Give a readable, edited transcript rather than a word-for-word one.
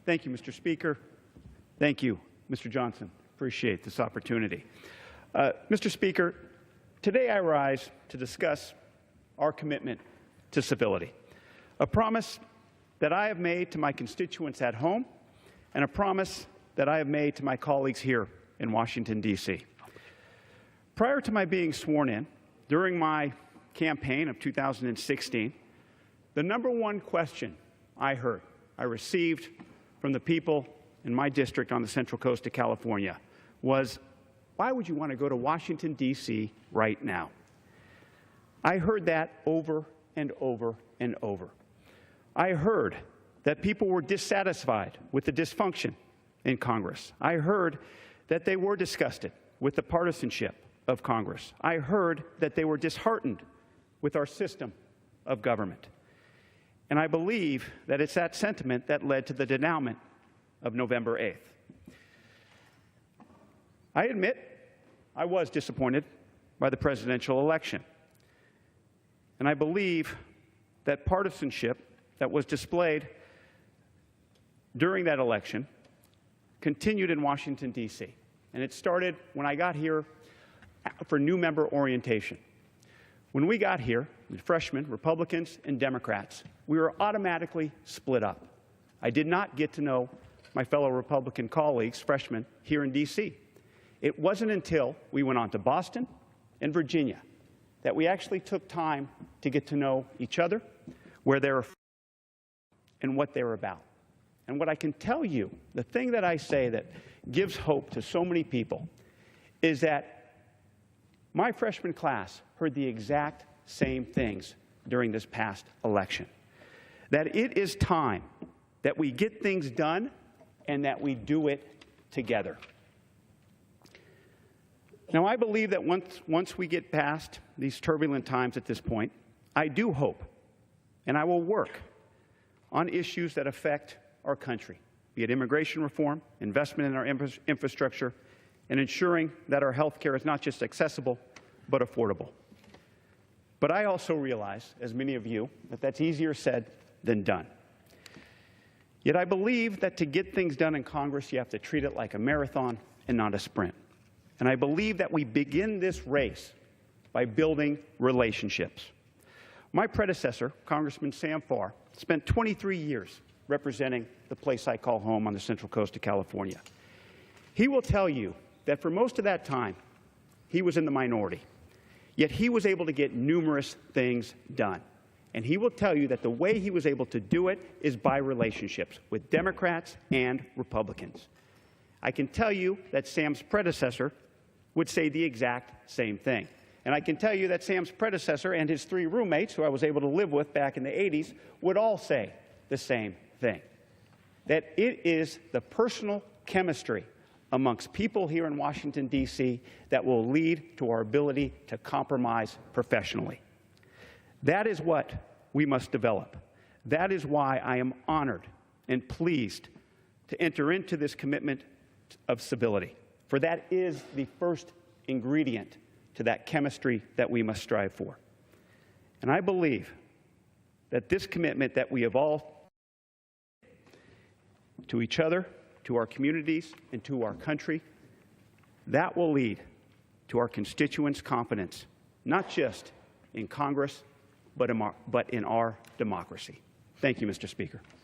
Thank you, Mr. Speaker. Thank you, Mr. Johnson. Appreciate this opportunity. Mr. Speaker, today I rise to discuss our commitment to civility, a promise that I have made to my constituents at home and a promise that I have made to my colleagues here in Washington, D.C. Prior to my being sworn in, during my campaign of 2016, the number one question I received from the people in my district on the Central Coast of California was, why would you want to go to Washington, D.C. right now? I heard that over and over and over. I heard that people were dissatisfied with the dysfunction in Congress. I heard that they were disgusted with the partisanship of Congress. I heard that they were disheartened with our system of government. And I believe that it's that sentiment that led to the denouement of November 8th. I admit I was disappointed by the presidential election. And I believe that partisanship that was displayed during that election continued in Washington, D.C. And it started when I got here for new member orientation. When we got here, freshmen, Republicans, and Democrats, we were automatically split up. I did not get to know my fellow Republican colleagues, freshmen, here in D.C. It wasn't until we went on to Boston and Virginia that we actually took time to get to know each other, where they were from, and what they were about. And what I can tell you, the thing that I say that gives hope to so many people, is that my freshman class heard the exact same things during this past election. That it is time that we get things done and that we do it together. Now, I believe that once we get past these turbulent times at this point, I do hope, and I will work on issues that affect our country, be it immigration reform, investment in our infrastructure, and ensuring that our health care is not just accessible, but affordable. But I also realize, as many of you, that that's easier said than done. Yet I believe that to get things done in Congress, you have to treat it like a marathon and not a sprint. And I believe that we begin this race by building relationships. My predecessor, Congressman Sam Farr, spent 23 years representing the place I call home on the Central Coast of California. He will tell you that for most of that time, he was in the minority. Yet he was able to get numerous things done. And he will tell you that the way he was able to do it is by relationships with Democrats and Republicans. I can tell you that Sam's predecessor would say the exact same thing. And I can tell you that Sam's predecessor and his three roommates, who I was able to live with back in the 80s, would all say the same thing. That it is the personal chemistry amongst people here in Washington, D.C. that will lead to our ability to compromise professionally. That is what we must develop. That is why I am honored and pleased to enter into this commitment of civility, for that is the first ingredient to that chemistry that we must strive for. And I believe that this commitment that we have all to each other, to our communities, and to our country, that will lead to our constituents' confidence, not just in Congress, but in our democracy. Thank you, Mr. Speaker.